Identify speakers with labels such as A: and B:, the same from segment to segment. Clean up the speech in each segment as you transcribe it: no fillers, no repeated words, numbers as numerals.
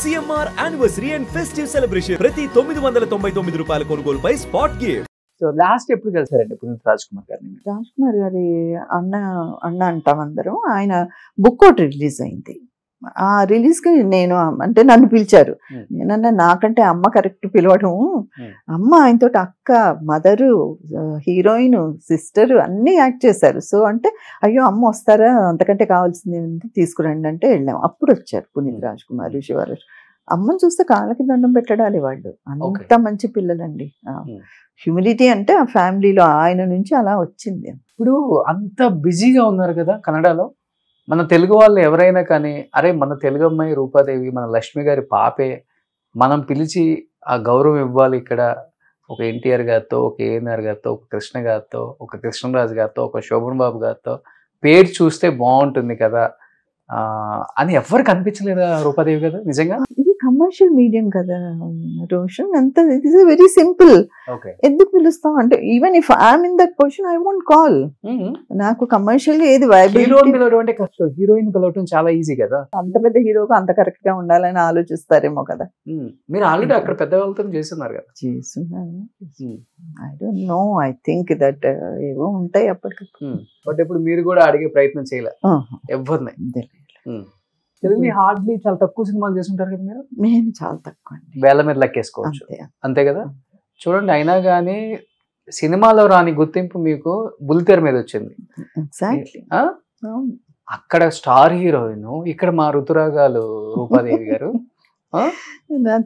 A: CMR anniversary and festive celebration ప్రతి 999 రూపాయల కొనుగోలుపై స్పాట్ గిఫ్ట్.
B: సో లాస్ట్ ఎప్పుడు కలిసారండి పునీత్ రాజ్ కుమార్ గారిని?
C: రాజ్ కుమార్ గారి అన్న అంటాం అందరం. ఆయన బుక్ ఒకటి రిలీజ్ అయింది. ఆ రిలీజ్కి నేను అంటే నన్ను పిలిచారు. నేనన్నా నాకంటే అమ్మ కరెక్ట్ పిలవడం. అమ్మ ఆయనతో అక్క, మదరు, హీరోయిన్, సిస్టర్ అన్నీ యాక్ట్ చేశారు. సో అంటే అయ్యో అమ్మ వస్తారా, అంతకంటే కావాల్సింది తీసుకురండి అంటే వెళ్ళాం. అప్పుడు వచ్చారు పునీత్ రాజ్ కుమార్, శివరాజ్. అమ్మని చూస్తే కాళ్ళకి దండం పెట్టడాలి వాళ్ళు. అంత మంచి పిల్లలండి. హ్యూమిలిటీ అంటే ఆ ఫ్యామిలీలో ఆయన నుంచి అలా వచ్చింది.
B: ఇప్పుడు అంత బిజీగా ఉన్నారు కదా కన్నడలో. మన తెలుగు వాళ్ళు ఎవరైనా కానీ అరే మన తెలుగు అమ్మాయి రూపాదేవి, మన లక్ష్మి గారి పాపే, మనం పిలిచి ఆ గౌరవం ఇవ్వాలి ఇక్కడ. ఒక ఎన్టీఆర్ గారితో, ఒక ఏఎన్ఆర్ గారితో, ఒక కృష్ణ గారితో, ఒక కృష్ణరాజు గారితో, ఒక శోభన్ బాబు గారితో పేరు చూస్తే బాగుంటుంది కదా అని ఎవరికి అనిపించలేదా రూపాదేవి కదా? నిజంగా
C: ఇది కమర్షియల్ మీడియం కదా రోషన్, అంత ఇట్ ఇస్ వెరీ సింపుల్. ఎందుకు పిలుస్తాం అంటే even if I'm in that position I won't call. నాకు కమర్షియల్ గా ఏది
B: హీరోయిన్ పిలవడం అంటే కష్టం, హీరోయిన్ పిలవడం చాలా ఈజీ కదా.
C: అంత పెద్ద హీరోగా అంత కరెక్ట్ గా ఉండాలని ఆలోచిస్తారేమో కదా.
B: మీరు ఆల్రెడీ అక్కడ పెద్దవాళ్ళతో చేస్తున్నారు కదా?
C: చేస్తున్నాను. I don't know, I think that ఏవో ఉంటాయి అప్పటికి.
B: బట్ ఇప్పుడు మీరు కూడా అడిగే ప్రయత్నం చేయలే ఎవరిని? తెలుగుని హార్డ్లీ చాలా తక్కువ సినిమాలు చేస్తుంటారు కదా మీరు?
C: నేను చాలా తక్కువ అండి,
B: వేల మీద లెక్కేసుకోవచ్చు. అంతే కదా. చూడండి, అయినా కానీ సినిమాలో రాని గుర్తింపు మీకు బుల్లితెర మీద వచ్చింది. అక్కడ స్టార్ హీరోయిన్, ఇక్కడ మా ఋతురాగాలు రూపాదేవి గారు.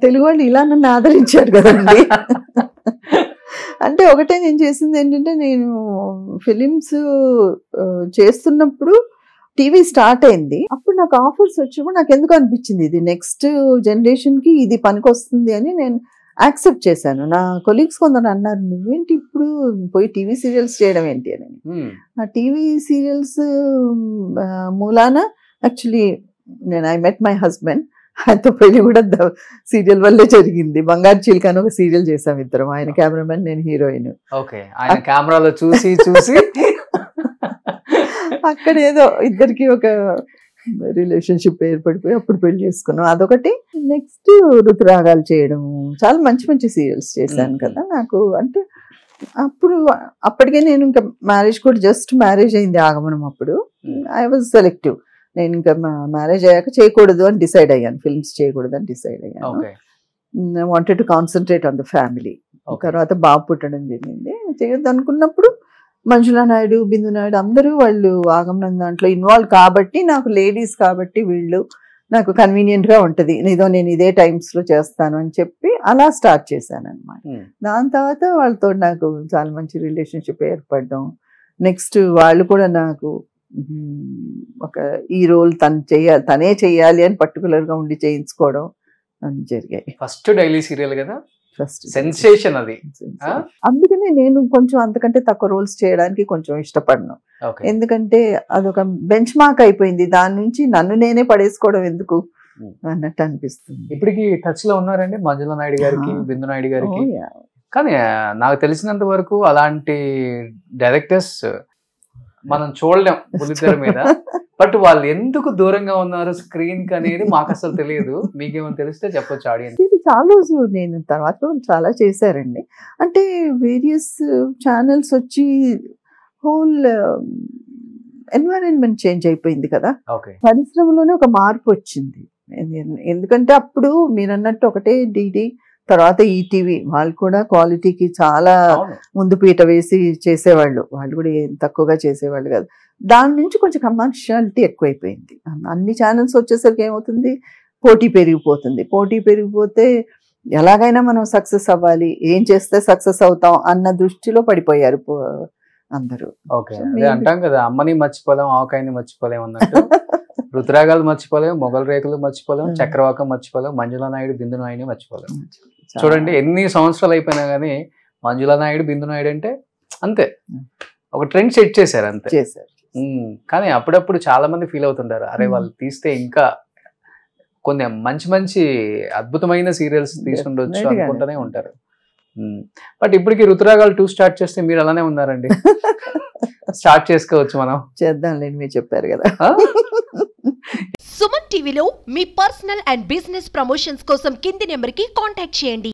C: తెలుగు వాళ్ళు ఇలా నన్ను ఆదరించారు కదండి. అంటే ఒకటే నేను చేసింది ఏంటంటే, నేను ఫిలిమ్స్ చేస్తున్నప్పుడు టీవీ స్టార్ట్ అయింది. అప్పుడు నాకు ఆఫర్స్ వచ్చినప్పుడు నాకు ఎందుకు అనిపించింది ఇది నెక్స్ట్ జనరేషన్కి ఇది పనికొస్తుంది అని నేను యాక్సెప్ట్ చేశాను. నా కొలీగ్స్ కొందరు అన్నారు, నువ్వేంటి ఇప్పుడు పోయి టీవీ సీరియల్స్ చేయడం ఏంటి అని. ఆ టీవీ సీరియల్స్ మూలాన యాక్చువల్లీ నేను ఐ మెట్ మై హస్బెండ్. ఆయనతో పెళ్లి కూడా సీరియల్ వల్లే జరిగింది. బంగారు చిలుక అని ఒక సీరియల్ చేసాం ఇద్దరం. ఆయన కెమెరామెన్, నేను హీరోయిన్.
B: కెమెరాలో చూసి చూసి
C: అక్కడ ఏదో ఇద్దరికి ఒక రిలేషన్షిప్ ఏర్పడిపోయి అప్పుడు పెళ్లి చేసుకున్నాం. అదొకటి. నెక్స్ట్ ఋతురాగాలు చేయడం, చాలా మంచి మంచి సీరియల్స్ చేశాను కదా. నాకు అంటే అప్పటికే నేను ఇంకా మ్యారేజ్ కూడా జస్ట్ మ్యారేజ్ అయింది ఆగమనం. అప్పుడు ఐ వాజ్ సెలెక్టివ్. నేను ఇంకా మ్యారేజ్ అయ్యాక చేయకూడదు అని డిసైడ్ అయ్యాను, ఫిల్మ్స్ చేయకూడదు అని డిసైడ్ అయ్యాను. I wanted to concentrate on the family. తర్వాత బాబు పుట్టడం జరిగింది. చేయొద్దు అనుకున్నప్పుడు మంజులా నాయుడు, బిందు నాయుడు అందరూ వాళ్ళు ఆగమనం దాంట్లో ఇన్వాల్వ్ కాబట్టి, నాకు లేడీస్ కాబట్టి వీళ్ళు నాకు కన్వీనియంట్గా ఉంటుంది, నేను ఇదే టైమ్స్లో చేస్తాను అని చెప్పి అలా స్టార్ట్ చేశాను అనమాట. దాని తర్వాత వాళ్ళతో నాకు చాలా మంచి రిలేషన్షిప్ ఏర్పడడం. నెక్స్ట్ వాళ్ళు కూడా నాకు ఒక ఈ రోల్ తనే చెయ్యాలి అని పర్టికులర్గా ఉండి చేయించుకోవడం అని జరిగాయి.
B: ఫస్ట్ డైలీ సీరియల్ కదా, ఫస్ట్ సెన్సేషన్ అది.
C: అందుకనే నేను కొంచెం అంతకంటే తక్కువ రోల్స్ చేయడానికి కొంచెం ఇష్టపడను. ఎందుకంటే అదొక బెంచ్ మార్క్ అయిపోయింది. దాని నుంచి నన్ను నేనే పడేసుకోవడం ఎందుకు అన్నట్టు అనిపిస్తుంది.
B: ఇప్పటికి టచ్ లో ఉన్నారండి మంజులా నాయుడు గారికి, బిందు నాయుడు గారికి? కానీ నాకు తెలిసినంత వరకు అలాంటి డైరెక్టర్స్ మనం చూడలేం బుల్లితెర మీద. బట్ వాళ్ళు ఎందుకు దూరంగా ఉన్నారు స్క్రీన్ కి అనేది మాకు అసలు తెలియదు. మీకేమైనా తెలిస్తే చెప్పొచ్చు ఆడియన్స్.
C: ఇది చాలా రోజు నేను తర్వాత చాలా చేశారండి. అంటే వేరియస్ ఛానల్స్ వచ్చి హోల్ ఎన్వైరన్మెంట్ చేంజ్ అయిపోయింది కదా. పరిశ్రమలోనే ఒక మార్పు వచ్చింది. ఎందుకంటే అప్పుడు మీరు అన్నట్టు ఒకటే డిడి, తర్వాత ఈటీవీ వాళ్ళు కూడా క్వాలిటీకి చాలా ముందు పీట వేసి చేసేవాళ్ళు. వాళ్ళు కూడా ఏం తక్కువగా చేసేవాళ్ళు కాదు. దాని నుంచి కొంచెం కమర్షియాలిటీ ఎక్కువైపోయింది. అన్ని ఛానల్స్ వచ్చేసరికి ఏమవుతుంది, పోటీ పెరిగిపోతుంది. పోటీ పెరిగిపోతే ఎలాగైనా మనం సక్సెస్ అవ్వాలి, ఏం చేస్తే సక్సెస్ అవుతాం అన్న దృష్టిలో పడిపోయారు అందరూ.
B: అంటాం కదా, అమ్మని మర్చిపోలేం, ఆవకాయని మర్చిపోలేం అన్నట్టు. రుతురాగాలు మర్చిపోలేం, మొగల్ రేకులు మర్చిపోలేం, చక్రవాకం మర్చిపోలేం, మంజులా నాయుడు, బిందు నాయుడు మర్చిపోలేం. చూడండి, ఎన్ని సంవత్సరాలు అయిపోయినా కానీ మంజులా నాయుడు, బిందు నాయుడు అంటే అంతే, ఒక ట్రెండ్ సెట్ చేశారు అంతే. కానీ అప్పుడప్పుడు చాలా మంది ఫీల్ అవుతుంటారు, అరే వాళ్ళు తీస్తే ఇంకా కొన్ని మంచి మంచి అద్భుతమైన సీరియల్స్ తీసుకుండొచ్చు అనుకుంటూనే ఉంటారు. బట్ ఇప్పటికి ఋతురాగాలు 2 స్టార్ట్ చేస్తే మీరు అలానే ఉన్నారండి. స్టార్ట్ చేసుకోవచ్చు, మనం
C: చేద్దాంలేండి, మీరు చెప్పారు కదా.
D: సుమన్ టీవీలో మీ పర్సనల్ అండ్ బిజినెస్ ప్రమోషన్స్ కోసం కింది నెంబర్కి కాంటాక్ట్ చేయండి.